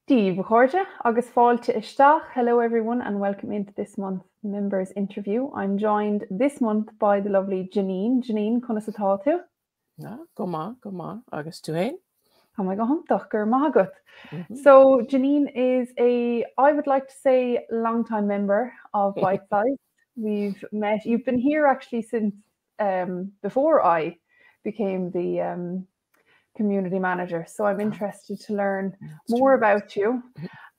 Dí Bhórde agus fáilte isteach. Hello everyone and welcome into this month's members interview. I'm joined this month by the lovely Janine. Janine, conas atá tú? Go má, agus tú hain? Oh my god, gur magat. So Janine is I would like to say, long-time member of Bite Size. We've met, you've been here actually since before I became the community manager. So I'm interested to learn more about you.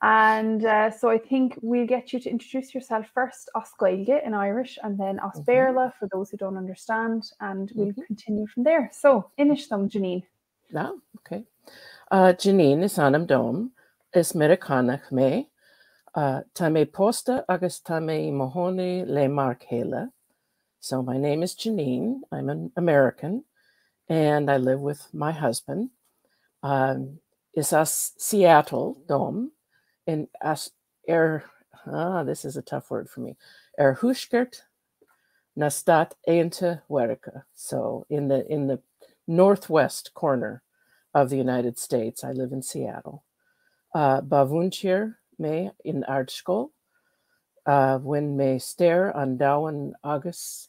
And so I think we'll get you to introduce yourself first, as Gaeilge in Irish, and then as Béarla for those who don't understand, and we'll continue from there. So, inish them, Janine. Okay. Janine is anam dom, is Americanach me. Ta me posta agus ta me mohone le mark hele. So my name is Janine. I'm an American, and I live with my husband. Is as Seattle dom. In as this is a tough word for me. Huskert na stad einte Werke. So in the northwest corner of the United States, I live in Seattle. Bavuntier me in Aardskol. When me stare an douwen agus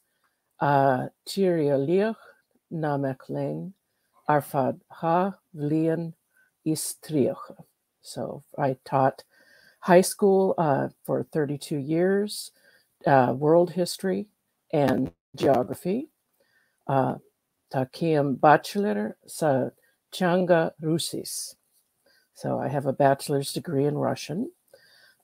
Tyrioliach na meklein arfad ha vlien is trioche. So I taught high school for 32 years, world history and geography. Takiam bachelor sa Changa Rusis. So I have a bachelor's degree in Russian.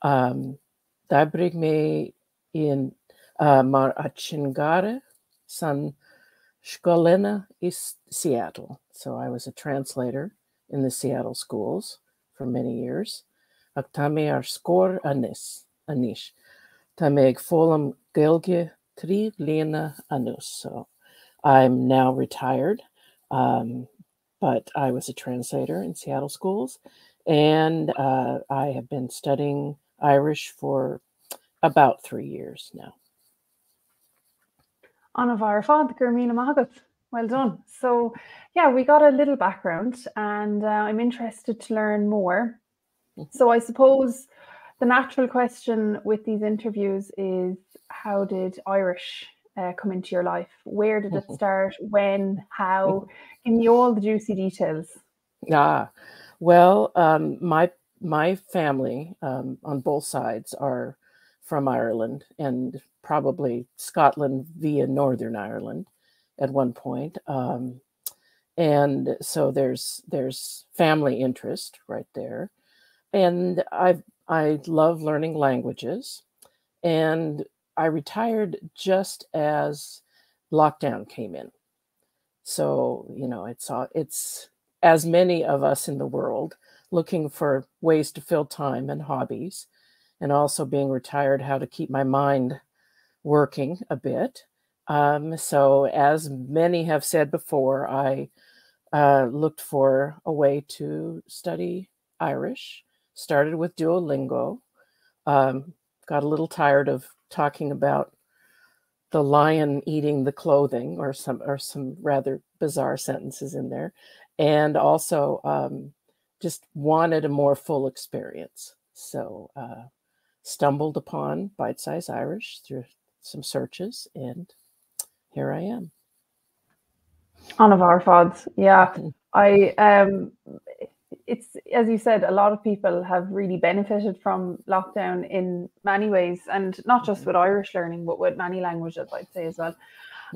Dabrig me in Mar Achingare san Skolena is Seattle. So I was a translator in the Seattle schools for many years. Tame ar skor anish. Tameg folam gelge tri lena anus. So I'm now retired, but I was a translator in Seattle schools, and I have been studying Irish for about 3 years now. Anna Varfad, Gurmina Magat. Well done. So yeah, we got a little background, and I'm interested to learn more. So I suppose the natural question with these interviews is, how did Irish come into your life? Where did it start? When? How? Give me all the juicy details. Well, my family on both sides are from Ireland, and probably Scotland via Northern Ireland at one point. And so there's family interest right there. And I love learning languages, and I retired just as lockdown came in. So, you know, it's as many of us in the world looking for ways to fill time and hobbies, and also being retired, how to keep my mind working a bit. So as many have said before, I looked for a way to study Irish. Started with Duolingo, got a little tired of talking about the lion eating the clothing, or some rather bizarre sentences in there, and also just wanted a more full experience. So stumbled upon Bite Size Irish through some searches, and here I am. Anna Varfad, yeah. It's, as you said, a lot of people have really benefited from lockdown in many ways, and not just with Irish learning, but with many languages, I'd say as well.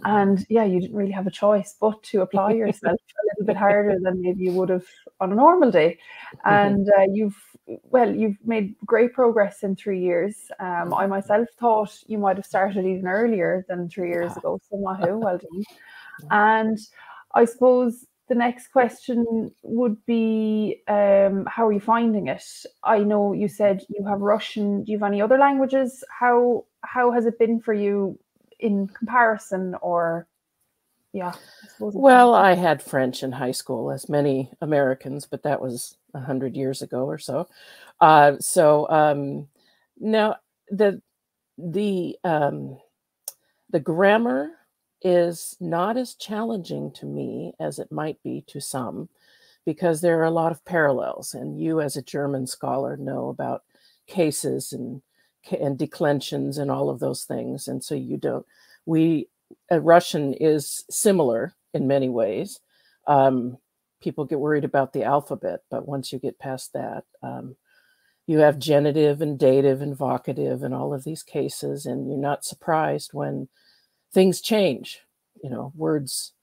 And yeah, you didn't really have a choice but to apply yourself a little bit harder than maybe you would have on a normal day. And you've made great progress in 3 years. I myself thought you might have started even earlier than 3 years ago. So Mahu, well done. And I suppose the next question would be, how are you finding it? I know you said you have Russian. Do you have any other languages? How has it been for you in comparison? Or, yeah. Well, I had French in high school, as many Americans, but that was 100 years ago or so. Now the grammar is not as challenging to me as it might be to some, because there are a lot of parallels. And you, as a German scholar, know about cases and declensions and all of those things. And so you don't, Russian is similar in many ways. People get worried about the alphabet, but once you get past that, you have genitive and dative and vocative and all of these cases, and you're not surprised when things change. You know, words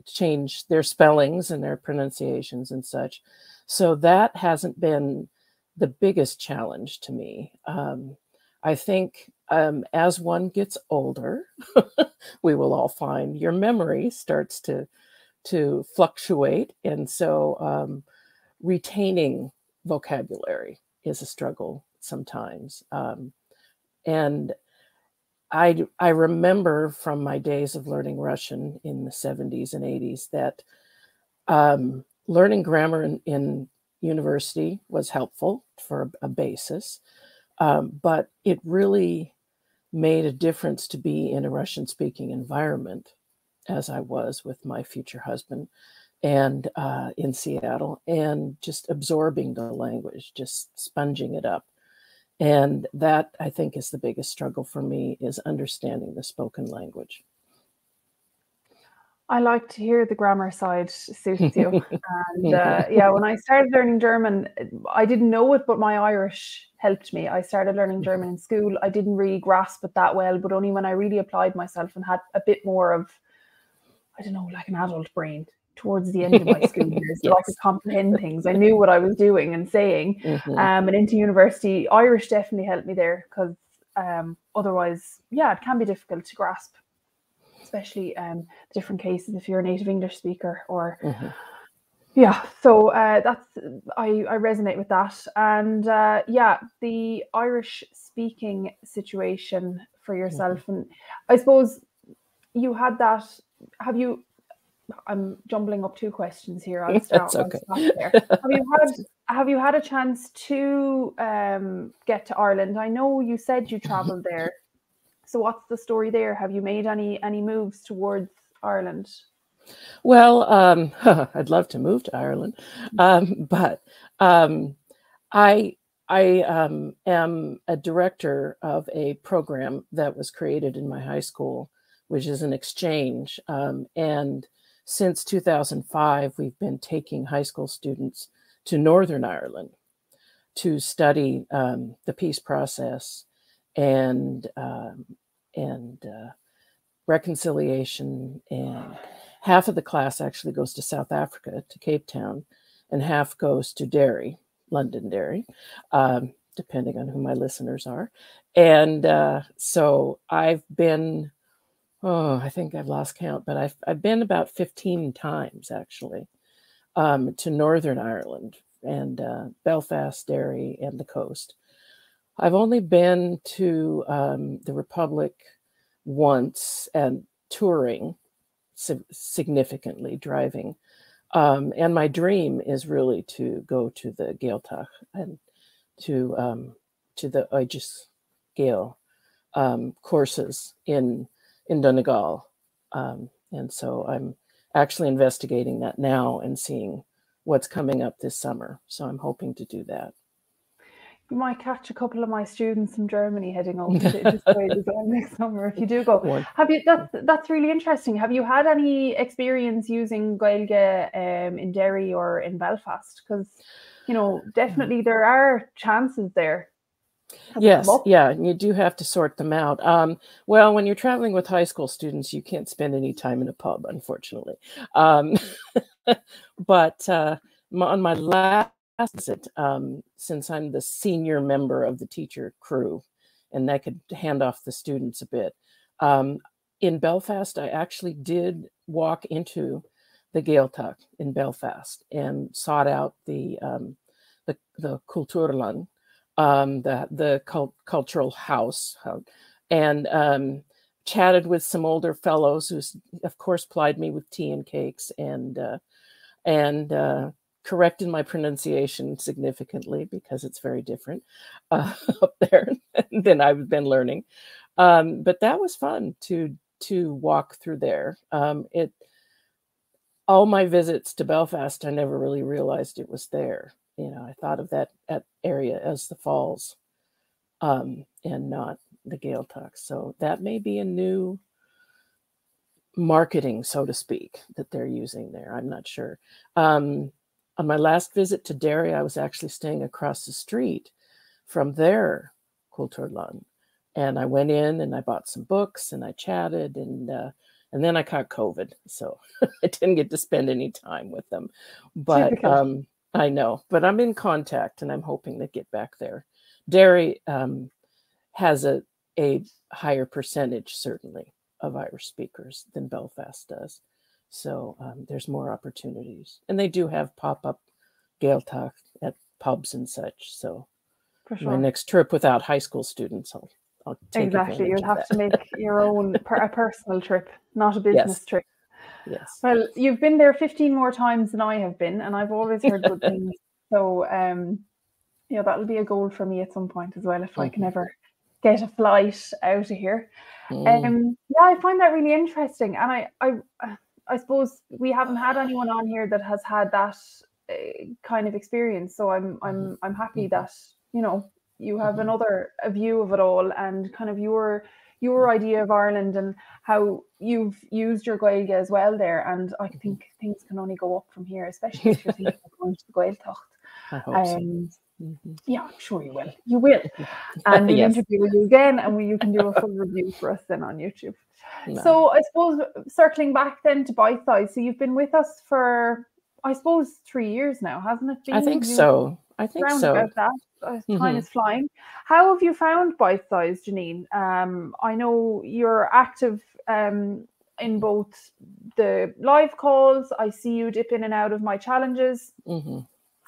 change their spellings and their pronunciations and such. So that hasn't been the biggest challenge to me. I think as one gets older, we will all find your memory starts to fluctuate. And so retaining vocabulary is a struggle sometimes. And I remember from my days of learning Russian in the 70s and 80s that learning grammar in university was helpful for a basis, but it really made a difference to be in a Russian-speaking environment, as I was with my future husband, and in Seattle, and just absorbing the language, just sponging it up. And that, I think, is the biggest struggle for me, is understanding the spoken language. I like to hear the grammar side suits you. And yeah, when I started learning German, I didn't know it, but my Irish helped me. I started learning German in school. I didn't really grasp it that well, but only when I really applied myself and had a bit more of, I don't know, like an adult brain towards the end of my school years, so I could comprehend things. I knew what I was doing and saying. And into university, Irish definitely helped me there, because otherwise, yeah, it can be difficult to grasp, especially different cases if you're a native English speaker or yeah. So that's I resonate with that. And yeah, the Irish speaking situation for yourself, and I suppose you had that. Have you? I'm jumbling up two questions here. I'll start. That's okay. I'll stop there. Have you had a chance to get to Ireland? I know you said you traveled there. So what's the story there? Have you made any moves towards Ireland? Well, I'd love to move to Ireland, but I am a director of a program that was created in my high school, which is an exchange. And since 2005, we've been taking high school students to Northern Ireland to study the peace process and reconciliation. And half of the class actually goes to South Africa, to Cape Town, and half goes to Derry, London, Derry, depending on who my listeners are. And so I've been, I think I've lost count, but I've been about 15 times actually to Northern Ireland and Belfast, Derry, and the coast. I've only been to the Republic once and touring significantly, driving. And my dream is really to go to the Gaeltacht and to the Oigis Gael courses in Donegal. And so I'm actually investigating that now and seeing what's coming up this summer. So I'm hoping to do that. You might catch a couple of my students from Germany heading over to Australia next summer if you do go. Have you? That's really interesting. Have you had any experience using Gaeilge in Derry or in Belfast? Because definitely there are chances there. Yes, yeah, and you do have to sort them out. Well, when you're traveling with high school students, you can't spend any time in a pub, unfortunately. But on my last visit, since I'm the senior member of the teacher crew, and I could hand off the students a bit, in Belfast, I actually did walk into the Gaeltacht in Belfast and sought out the Kulturland, the cultural house, and chatted with some older fellows who, of course, plied me with tea and cakes and corrected my pronunciation significantly, because it's very different up there than I've been learning. But that was fun to to walk through there. All my visits to Belfast, I never really realized it was there. You know, I thought of that area as the falls, and not the Gaeltacht. So that may be a new marketing, so to speak, that they're using there. I'm not sure. On my last visit to Derry, I was actually staying across the street from their Kulturland. And I went in and I bought some books and I chatted, and then I caught COVID. So I didn't get to spend any time with them. But I know, but I'm in contact and I'm hoping to get back there. Derry has a higher percentage, certainly, of Irish speakers than Belfast does. So there's more opportunities. And they do have pop-up Gaeltacht at pubs and such. So for sure, my next trip without high school students, I'll take exactly. You'll have that. to make your own a personal trip, not a business trip. Yes. Well, you've been there 15 more times than I have been, and I've always heard good things. So yeah, that'll be a goal for me at some point as well, if I can ever get a flight out of here. Yeah, I find that really interesting, and I suppose we haven't had anyone on here that has had that kind of experience. So I'm happy that, you know, you have another view of it all, and kind of your idea of Ireland and how you've used your Gaeilge as well there. And I think things can only go up from here, especially if you're thinking of going to the Gaeltacht. I hope so. Yeah, I'm sure you will. You will. And we'll interview you again, and you can do a full review for us then on YouTube. No. So I suppose circling back then to Bite Size, so you've been with us for, I suppose, 3 years now, hasn't it been? I think so. About that. Time is flying. How have you found Bite Size, Janine? I know you're active in both the live calls. I see you dip in and out of my challenges.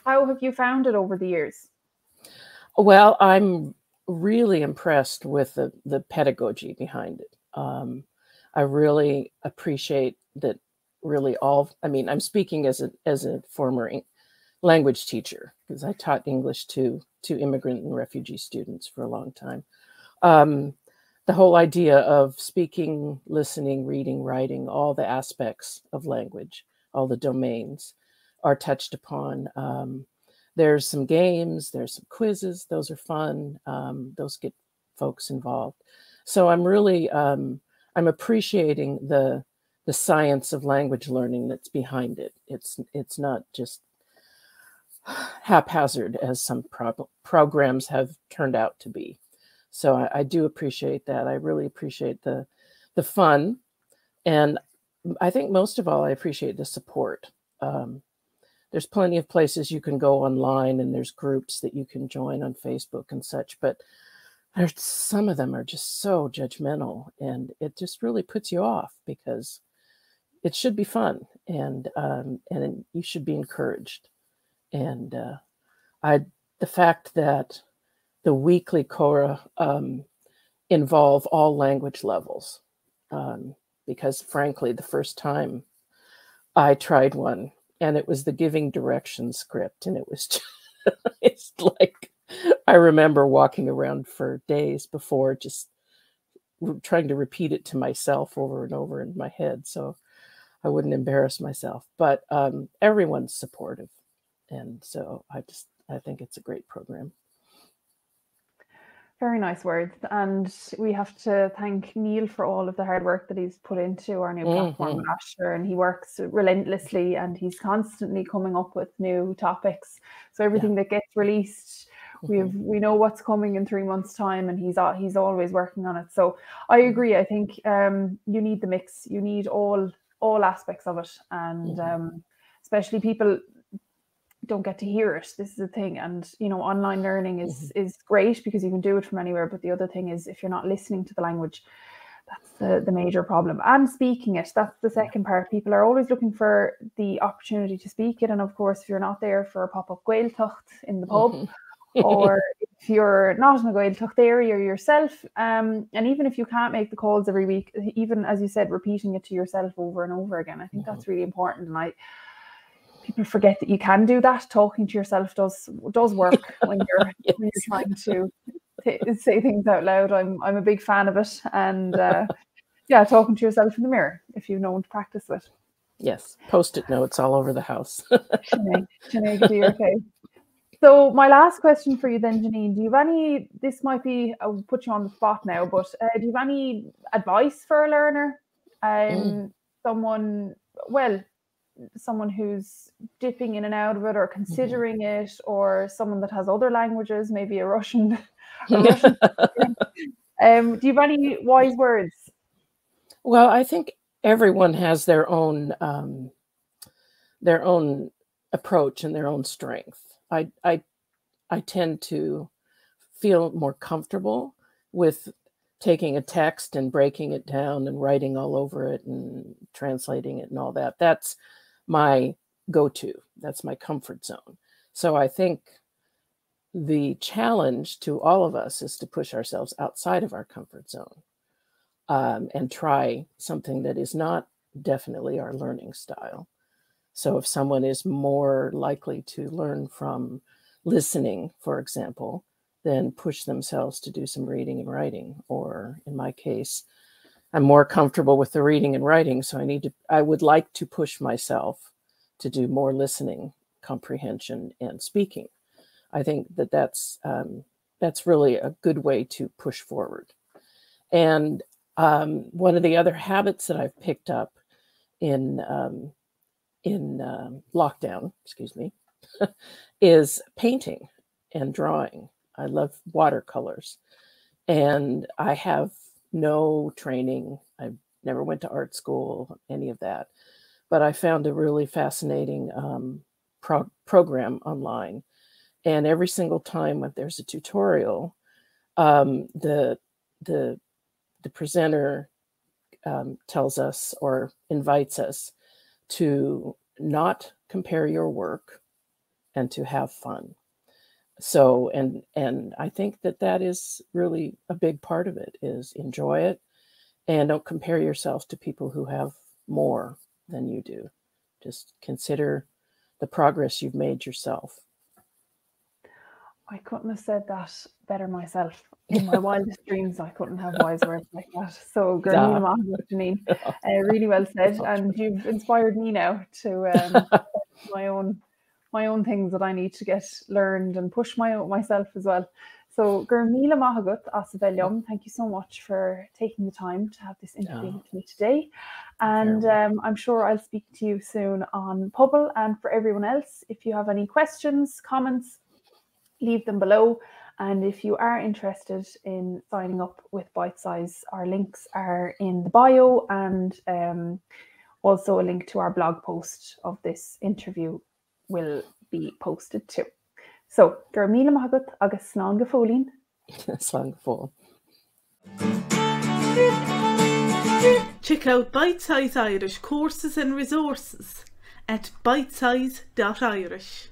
How have you found it over the years? Well, I'm really impressed with the pedagogy behind it. I really appreciate that. Really, I'm speaking as a former language teacher, because I taught English to immigrant and refugee students for a long time. The whole idea of speaking, listening, reading, writing, all the aspects of language, all the domains are touched upon. There's some games, there's some quizzes. Those are fun. Those get folks involved. So I'm really, I'm appreciating the science of language learning that's behind it. It's not just haphazard as some programs have turned out to be. So I do appreciate that. I really appreciate the fun. And I think most of all, I appreciate the support. There's plenty of places you can go online, and there's groups that you can join on Facebook and such, but some of them are just so judgmental, and it just really puts you off, because it should be fun, and you should be encouraged. And the fact that the weekly Cora involve all language levels, because frankly, the first time I tried one, and it was the Giving Directions script, and it was just, it's like, I remember walking around for days before, just trying to repeat it to myself over and over in my head, so I wouldn't embarrass myself. But everyone's supportive, and so I think it's a great program. Very nice words. And we have to thank Neil for all of the hard work that he's put into our new platform last year. And he works relentlessly, and he's constantly coming up with new topics. So everything that gets released, we know what's coming in 3 months' time, and he's always working on it. So I agree. I think you need the mix. You need all aspects of it, and especially people don't get to hear it. This is the thing. And online learning is great because you can do it from anywhere, but the other thing is, if you're not listening to the language, that's the major problem. And speaking it, that's the second part. People are always looking for the opportunity to speak it, and of course, if you're not there for a pop-up Gaeltacht in the pub, or if you're not in a Gaeltacht area yourself, and even if you can't make the calls every week, even as you said, repeating it to yourself over and over again, I think that's really important. And people forget that you can do that. Talking to yourself does work when you're when you're trying to say things out loud. I'm a big fan of it, and Yeah, talking to yourself in the mirror if you've no one to practice with. Yes, Post-it notes all over the house. Sinead, okay. So my last question for you then, Janine, do you have any, this might be, I'll put you on the spot now, but do you have any advice for a learner? Someone who's dipping in and out of it or considering it, or someone that has other languages, maybe a Russian. Do you have any wise words? Well, I think everyone has their own approach and their own strength. I tend to feel more comfortable with taking a text and breaking it down and writing all over it and translating it and all that. That's my go-to. That's my comfort zone. So I think the challenge to all of us is to push ourselves outside of our comfort zone and try something that is not definitely our learning style. So if someone is more likely to learn from listening, for example, then push themselves to do some reading and writing. Or in my case, I'm more comfortable with the reading and writing, so I would like to push myself to do more listening, comprehension, and speaking. I think that's really a good way to push forward. And one of the other habits that I've picked up in lockdown, is painting and drawing. I love watercolors, and I have no training. I never went to art school, any of that, but I found a really fascinating program online. And every single time when there's a tutorial, the presenter tells us or invites us to not compare your work and to have fun. So, and I think that is really a big part of it, is enjoy it and don't compare yourself to people who have more than you do. Just consider the progress you've made yourself. I couldn't have said that better myself. In my wildest dreams, I couldn't have wise words like that. So, Janine, really well said. And you've inspired me now to my own things that I need to get learned and push myself as well. So, Gurmila Mahagut Asabelyum, thank you so much for taking the time to have this interview with me today. And I'm sure I'll speak to you soon on Pubble. And for everyone else, if you have any questions, comments, leave them below. And if you are interested in signing up with Bite Size, our links are in the bio, and also a link to our blog post of this interview will be posted too. So, gur míle maith agus slán go fólín. Slán go fól. Check out Bite Size Irish courses and resources at bitesize.irish.